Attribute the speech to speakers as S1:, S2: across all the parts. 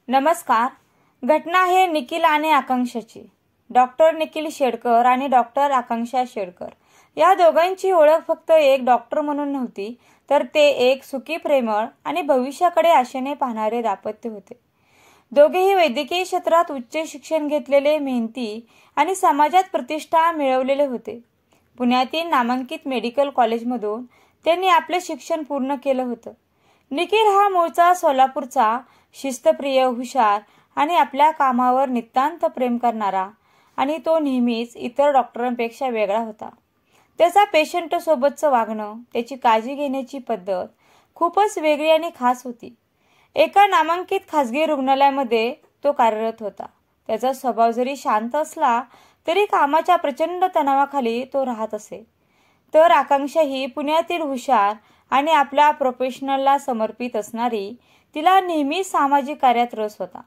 S1: नमस्कार. घटना आहे निखिल आणि आकांक्षाची. डॉक्टर निखिल शेडकर आणि डॉक्टर आकांक्षा शेडकर या दोघांची ओळख फक्त एक डॉक्टर म्हणून नव्हती, तर ते एक सुखी, प्रेमळ आणि भविष्याकडे आशेने पाहणारे दाम्पत्य होते. दोघेही वैद्यकीय क्षेत्रात उच्च शिक्षण घेतलेले, मेहनती आणि समाजात प्रतिष्ठा मिळवलेले होते. पुण्यातील नामांकित मेडिकल कॉलेजमधून त्यांनी आपले शिक्षण पूर्ण केलं होतं. निखिल हा मूळचा सोलापूरचा, शिस्तप्रिय, हुशार आणि आपल्या कामावर नितांत प्रेम करणारा, आणि तो नेहमीच इतर डॉक्टरांपेक्षा वेगळा होता. त्याचा पेशंट सोबतचं वागणं, त्याची काळजी घेण्याची पद्धत खूपच वेगळी आणि खास होती. एका नामांकित खासगी रुग्णालयामध्ये तो कार्यरत होता. त्याचा स्वभाव जरी शांत असला तरी कामाच्या प्रचंड तणावाखाली तो राहत असे. तर आकांक्षा ही पुण्यातील हुशार आणि आपल्या प्रोफेशनलला समर्पित असणारी, तिला नेहमी सामाजिक कार्यात रस होता.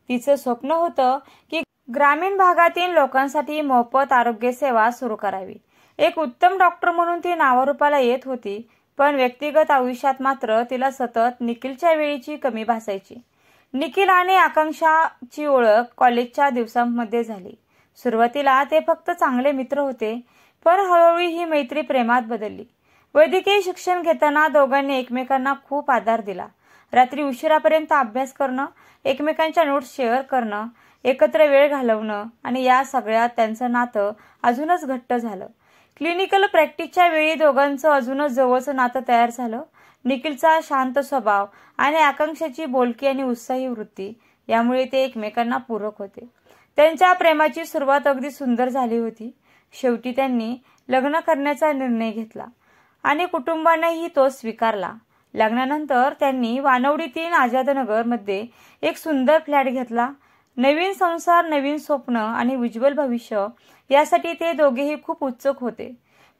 S1: तिचं स्वप्न होतं की ग्रामीण भागातील लोकांसाठी मोफत आरोग्य सेवा सुरू करावी. एक उत्तम डॉक्टर म्हणून ती नावारूपाला येत होती, पण व्यक्तिगत आयुष्यात मात्र तिला सतत निखिलच्या वेळेची कमी भासायची. निखिल आणि आकांक्षाची ओळख कॉलेजच्या दिवसांमध्ये झाली. सुरुवातीला ते फक्त चांगले मित्र होते, पण हळूहळू ही मैत्री प्रेमात बदलली. वैद्यकीय शिक्षण घेताना दोघांनी एकमेकांना खूप आधार दिला. रात्री उशिरापर्यंत अभ्यास करणं, एकमेकांच्या नोट्स शेअर करणं, एकत्र वेळ घालवणं आणि या सगळ्यात त्यांचं नातं अजूनच घट्ट झालं. क्लिनिकल प्रॅक्टिसच्या वेळी दोघांचं अजूनच जवळचं नातं तयार झालं. निखिलचा शांत स्वभाव आणि आकांक्षाची बोलकी आणि उत्साही वृत्ती यामुळे ते एकमेकांना पूरक होते. त्यांच्या प्रेमाची सुरुवात अगदी सुंदर झाली होती. शेवटी त्यांनी लग्न करण्याचा निर्णय घेतला आणि कुटुंबानेही तो स्वीकारला. लग्नानंतर त्यांनी वानवडीतील आझादनगर मध्ये एक सुंदर फ्लॅट घेतला. नवीन संसार, नवीन स्वप्न आणि उज्ज्वल भविष्य यासाठी ते दोघेही खूप उत्सुक होते.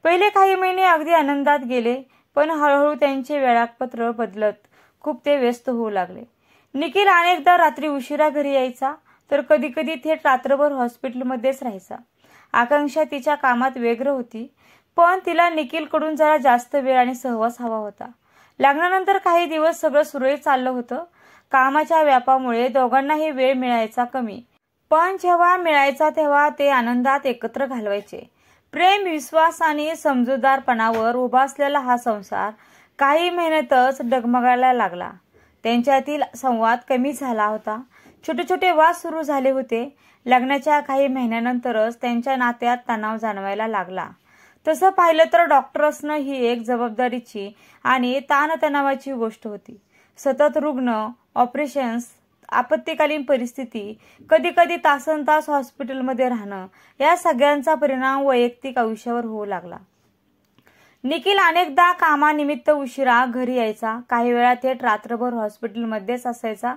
S1: पहिले काही महिने अगदी आनंदात गेले, पण हळूहळू त्यांचे वेळापत्रक बदलत खूप ते व्यस्त होऊ लागले. निखिल अनेकदा रात्री उशिरा घरी यायचा, तर कधी कधी थेट रात्रभर हॉस्पिटलमध्येच राहायचा. आकांक्षा तिच्या कामात व्यग्र होती, पण तिला निखिलकडून जरा जास्त वेळ आणि सहवास हवा होता. लग्नानंतर काही दिवस सगळं सुरळीत चाललं होतं. कामाच्या व्यापामुळे दोघांनाही वेळ मिळायचा कमी, पण जेव्हा मिळायचा तेव्हा ते आनंदात एकत्र घालवायचे. प्रेम, विश्वास आणि समजूतदारपणावर उभा असलेला हा संसार काही महिन्यातच डगमगायला लागला. त्यांच्यातील संवाद कमी झाला होता. छोटे छोटे वाद सुरू झाले होते. लग्नाच्या काही महिन्यानंतरच त्यांच्या नात्यात तणाव जाणवायला लागला. तसं पाहिलं तर डॉक्टर असणं ही एक जबाबदारीची आणि ताणतणावाची गोष्ट होती. सतत रुग्ण, ऑपरेशन्स, आपत्कालीन परिस्थिती, कधी कधी तासनतास हॉस्पिटलमध्ये राहणं, या सगळ्यांचा परिणाम वैयक्तिक आयुष्यावर होऊ लागला. निखिल अनेकदा कामानिमित्त उशिरा घरी यायचा. काही वेळा थेट रात्रभर हॉस्पिटलमध्येच असायचा.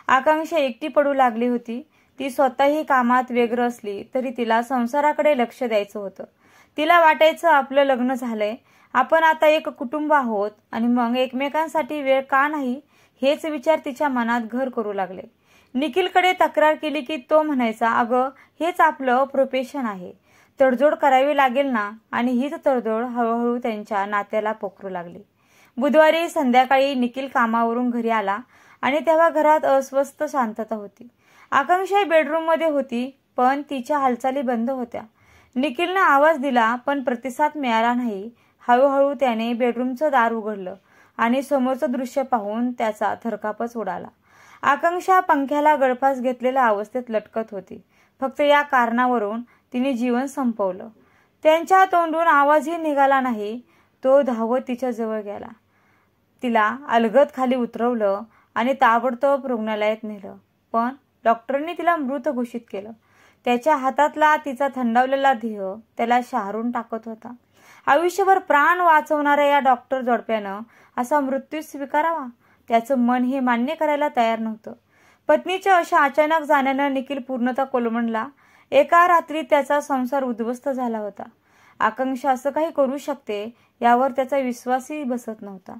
S1: आकांक्षा एकटी पडू लागली होती. ती स्वतःही कामात व्यग्र असली तरी तिला संसाराकडे लक्ष द्यायचं होतं. तिला वाटायचं आपलं लग्न झालंय, आपण आता एक कुटुंब आहोत, आणि मग एकमेकांसाठी वेळ का नाही हेच विचार तिच्या मनात घर करू लागले. निखिलकडे तक्रार केली की तो म्हणायचा, अगं हेच आपलं प्रोफेशन आहे, तडजोड करावी लागेल ना, आणि हीच तडजोड हळूहळू त्यांच्या नात्याला पोखरू लागली. बुधवारी संध्याकाळी निखिल कामावरून घरी आला आणि तेव्हा घरात अस्वस्थ शांतता होती. आकांक्षा बेडरूममध्ये होती, पण तिच्या हालचाली बंद होत्या. निखिलने आवाज दिला, पण प्रतिसाद मिळाला नाही. हळूहळू त्याने बेडरूमचं दार उघडलं आणि समोरचं दृश्य पाहून त्याचा थरकापच उडाला. आकांक्षा पंख्याला गळफास घेतलेल्या अवस्थेत लटकत होती. फक्त या कारणावरून तिने जीवन संपवलं. त्यांच्या तोंडून आवाजही निघाला नाही. तो धावत तिच्या जवळ गेला, तिला अलगद खाली उतरवलं आणि ताबडतोब रुग्णालयात नेलं. पण डॉक्टरांनी तिला मृत घोषित केलं. त्याच्या हातातला तिचा थंडावलेला देह त्याला शहारून टाकत होता. आयुष्यभर प्राण वाचवणाऱ्या या डॉक्टर जोडप्यानं असा मृत्यू स्वीकारावा, त्याचं मन हे मान्य करायला तयार नव्हतं. पत्नीच्या अशा अचानक जाण्यानं निखिल पूर्णतः कोलमडला. एका रात्री त्याचा संसार उद्ध्वस्त झाला होता. आकांक्षा असं काही करू शकते यावर त्याचा विश्वासही बसत नव्हता.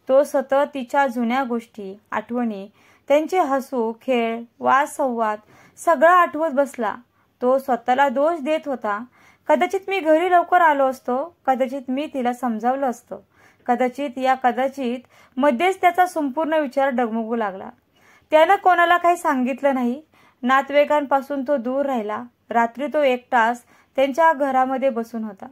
S1: तो सतत तिच्या जुन्या गोष्टी, आठवणी, त्यांचे हसू, खेळ, वाद संवाद सगळं आठवत बसला. तो स्वतःला दोष देत होता. कदाचित मी घरी लवकर आलो असतो, कदाचित मी तिला समजावलं असतं, कदाचित मध्येच त्याचा संपूर्ण विचार डगमगू लागला. त्यानं कोणाला काही सांगितलं नाही. नातेवाईकांपासून तो दूर राहिला. रात्री तो एकटाच त्यांच्या घरामध्ये बसून होता,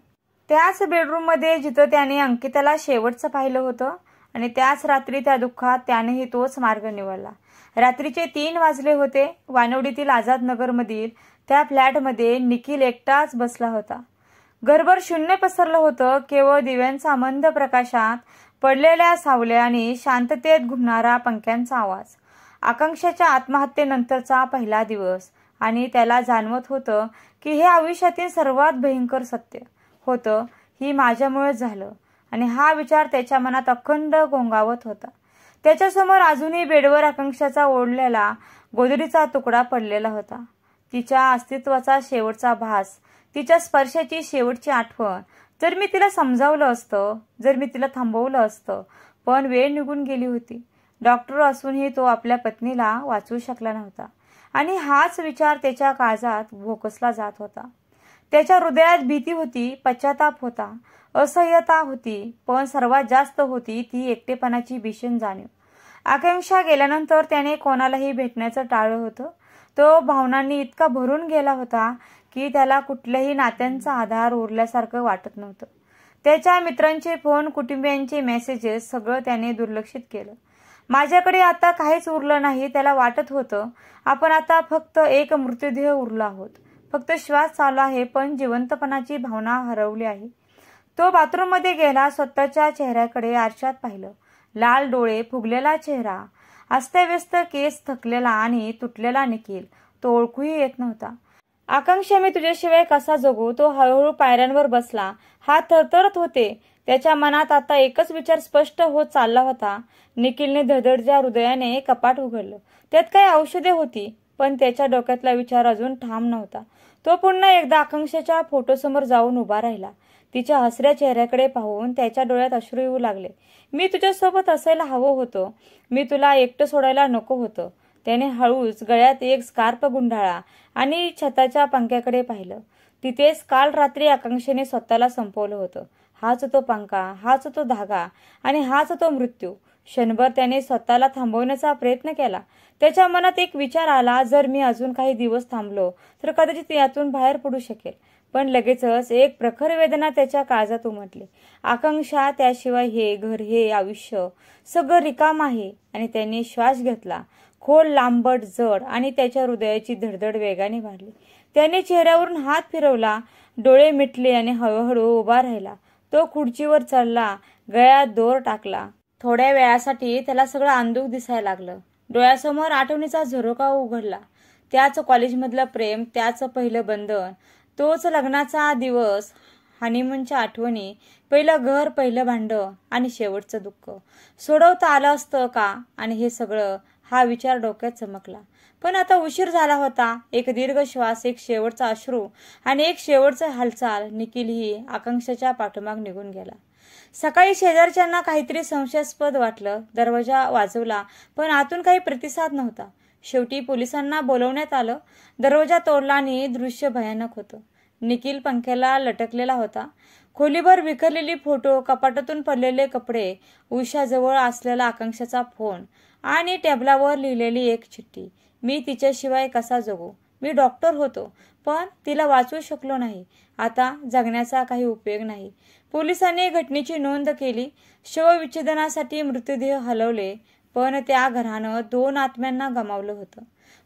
S1: त्याच बेडरूममध्ये जिथं त्याने अंकिताला शेवटचं पाहिलं होतं. आणि त्याच रात्री त्या दुःखात त्यानेही तोच मार्ग निवडला. रात्रीचे 3 वाजले होते. वानवडीतील आझाद नगरमधील त्या फ्लॅटमध्ये निखिल एकटाच बसला होता. घरभर शून्य पसरलं होतं. केवळ दिव्यांचा मंद प्रकाशात पडलेल्या सावल्या आणि शांततेत घुमणारा पंख्यांचा आवाज. आकांक्षाच्या आत्महत्येनंतरचा पहिला दिवस. आणि त्याला जाणवत होतं की हे आयुष्यातील सर्वात भयंकर सत्य होतं. ही माझ्यामुळे झालं. आणि हा विचार त्याच्या मनात अखंड घोंगावत होता. त्याच्यासमोर अजूनही बेडवर आकांक्षाचा ओढलेला गोधडीचा तुकडा पडलेला होता. तिच्या अस्तित्वाचा शेवटचा भास, तिच्या स्पर्शाची शेवटची आठवण. जर मी तिला समजावलं असतं, जर मी तिला थांबवलं असतं, पण वेळ निघून गेली होती. डॉक्टर असूनही तो आपल्या पत्नीला वाचवू शकला नव्हता. आणि हाच विचार त्याच्या काळजात भोकसला जात होता. त्याच्या हृदयात भीती होती, पश्चाताप होता, असह्यता होती, पण सर्वात जास्त होती ती एकटेपणाची भीषण जाणीव. आकांक्षा गेल्यानंतर त्याने कोणालाही भेटण्याचं टाळलं होतं. तो भावनांनी इतका भरून गेला होता की त्याला कुठल्याही नात्यांचा आधार उरल्यासारखं वाटत नव्हतं. त्याच्या मित्रांचे फोन, कुटुंबियांचे मेसेजेस सगळं त्याने दुर्लक्षित केलं. माझ्याकडे आता काहीच उरलं नाही. त्याला वाटत होतं आपण आता फक्त एक मृतदेह उरलो आहोत. फक्त श्वास चालू आहे, पण जिवंतपणाची भावना हरवली आहे. तो बाथरूममध्ये गेला. स्वतःच्या चेहऱ्याकडे आरशात पाहिलं. लाल डोळे, फुगलेला चेहरा, अस्ताव्यस्त केस, थकलेला आणि तुटलेला निखिल. तो ओळखूही येत नव्हता. आकांक्षा, मी तुझ्याशिवाय कसा जगू? तो हळूहळू पायऱ्यांवर बसला. हात थरथरत होते. त्याच्या मनात आता एकच विचार स्पष्ट होत चालला होता. निखिलने धडधडत्या हृदयाने कपाट उघडलं. त्यात काही औषधे होती, पण त्याच्या डोक्यातला विचार अजून ठाम नव्हता. तो पुन्हा एकदा आकांक्षाच्या फोटोसमोर जाऊन उभा राहिला. तिच्या हसऱ्या चेहऱ्याकडे पाहून त्याच्या डोळ्यात अश्रू येऊ लागले. मी तुझ्यासोबत असायला हवं होतं. मी तुला एकटं सोडायला नको होतं. त्याने हळूच गळ्यात एक स्कार्फ गुंडाळा आणि छताच्या पंख्याकडे पाहिलं. तिथेच काल रात्री आकांक्षेने स्वतःला संपवलं होतं. हाच तो पंखा, हाच तो धागा आणि हाच तो मृत्यू. क्षणभर त्याने स्वतःला थांबवण्याचा प्रयत्न केला. त्याच्या मनात एक विचार आला, जर मी अजून काही दिवस थांबलो तर कदाचित यातून बाहेर पडू शकेल. पण लगेचच एक प्रखर वेदना त्याच्या काळजात उमटली. आकांक्षा, त्याशिवाय हे घर, हे आयुष्य सगळं रिकाम आहे. आणि त्याने श्वास घेतला, खोल, लांबट, जड, आणि त्याच्या हृदयाची धडधड वेगाने वाढली. त्याने चेहऱ्यावरून हात फिरवला, डोळे मिटले आणि हळूहळू उभा राहिला. तो खुर्चीवर चढला, गळ्यात दोर टाकला. थोड्या वेळासाठी त्याला सगळं अंधुक दिसायला लागलं. डोळ्यासमोर आठवणीचा झरोका उघडला. त्याच कॉलेजमधलं प्रेम, त्याच पहिलं बंधन, तोच लग्नाचा दिवस, हनीमूनच्या आठवणी, पहिलं घर, पहिलं भांडं आणि शेवटचं दुःख. सोडवता आलं असतं का? आणि हे सगळं, हा विचार डोक्यात चमकला. पण आता उशीर झाला होता. एक दीर्घ श्वास, एक शेवटचा अश्रू आणि एक शेवटचं हालचाल. निखिलही आकांक्षाच्या पाठोमाग निघून गेला. सकाळी शेजारच्यांना काहीतरी संशयास्पद वाटलं. दरवाजा वाजवला, पण आतून काही प्रतिसाद नव्हता. शेवटी पोलिसांना बोलवण्यात आलं. दरवाजा तोडला आणि दृश्य भयानक होतं. निखिल पंख्याला लटकलेला होता. खोलीभर विखरलेली फोटो, कपाटातून पडलेले कपडे, उशाजवळ असलेला आकांक्षाचा फोन आणि टेबलावर लिहिलेली एक चिठ्ठी. मी तिच्याशिवाय कसा जगू? मी डॉक्टर होतो, पण तिला वाचवू शकलो नाही. आता जगण्याचा काही उपयोग नाही. पोलिसांनी घटनेची नोंद केली. शवविच्छेदनासाठी मृतदेह हलवले, पण त्या घरानं 2 आत्म्यांना गमावलं होतं.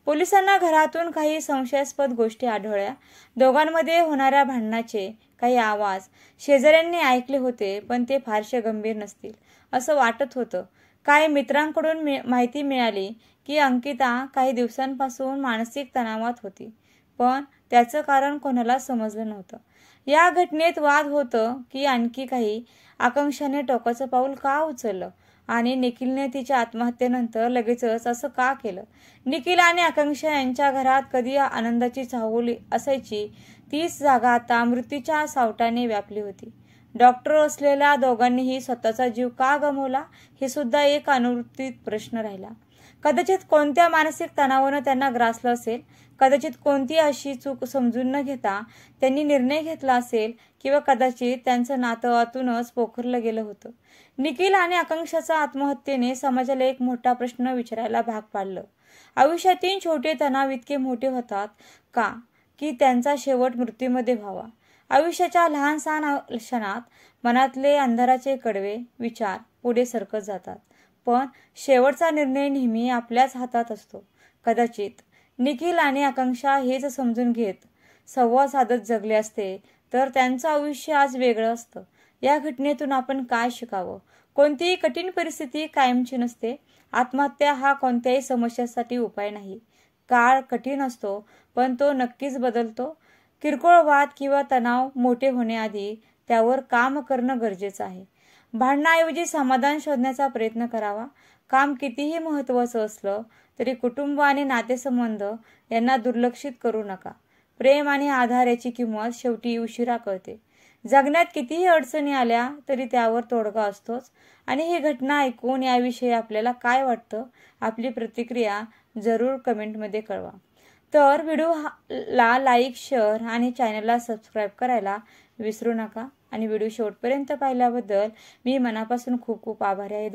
S1: पोलिसांना घरातून काही संशयास्पद गोष्टी आढळल्या. दोघांमध्ये होणाऱ्या भांडणाचे काही आवाज शेजाऱ्यांनी ऐकले होते, पण ते फारसे गंभीर नसतील असं वाटत होतं. काही मित्रांकडून माहिती मिळाली की अंकिता काही दिवसांपासून मानसिक तणावात होती, पण त्याचं कारण कोणाला समजलं नव्हतं. या घटनेत वाद होतं की आणखी काही, आकांक्षाने टोकाचं पाऊल का उचललं आणि निखिलने तिच्या आत्महत्येनंतर लगेचच असं का केलं? निखिल आणि आकांक्षा यांच्या घरात कधी आनंदाची चाहुल असायची, तीच जागा आता मृत्यूच्या सावटाने व्यापली होती. डॉक्टर असलेल्या दोघांनीही स्वतःचा जीव का गमावला, हे सुद्धा एक अनुत्तरित प्रश्न राहिला. कदाचित कोणत्या मानसिक तणावानं त्यांना ग्रासलं असेल, कदाचित कोणती अशी चूक समजून न घेता त्यांनी निर्णय घेतला असेल, किंवा कदाचित त्यांचं नातं आतूनच पोखरलं गेलं होतं. निखिल आणि आकांक्षाचा आत्महत्येने समाजाला एक मोठा प्रश्न विचारायला भाग पाडलं. आयुष्यातील छोटे तणाव इतके मोठे होतात का की त्यांचा शेवट मृत्यूमध्ये व्हावा? आयुष्याच्या लहान सहान क्षणात मनातले अंधाराचे कडवे विचार पुढे सरकत जातात, पण शेवटचा निर्णय नेहमी आपल्याच हातात असतो. कदाचित निखिल आणि आकांक्षा हेच समजून घेत संवाद साधत जगले असते तर त्यांचं आयुष्य आज वेगळं असतं. या घटनेतून आपण काय शिकावं? कोणतीही कठीण परिस्थिती कायमची नसते. आत्महत्या हा कोणत्याही समस्यासाठी उपाय नाही. काळ कठीण असतो, पण तो नक्कीच बदलतो. किरकोळ वाद किंवा तणाव मोठे होण्याआधी त्यावर काम करणं गरजेचं आहे. भांडणाऐवजी समाधान शोधण्याचा प्रयत्न करावा. काम कितीही महत्त्वाचं असलं तरी कुटुंब आणि नातेसंबंध यांना दुर्लक्षित करू नका. प्रेम आणि आधार याची किंमत शेवटी उशिरा कळते. जगण्यात कितीही अडचणी आल्या तरी त्यावर तोडगा असतोच. आणि ही घटना ऐकून याविषयी आपल्याला काय वाटतं? आपली प्रतिक्रिया जरूर कमेंटमध्ये कळवा. तर व्हिडिओला लाईक, शेअर आणि चॅनलला सबस्क्राईब करायला विसरू नका. आणि व्हिडिओ शेवटपर्यंत पाहिल्याबद्दल मी मनापासून खूप खूप आभारी आहे.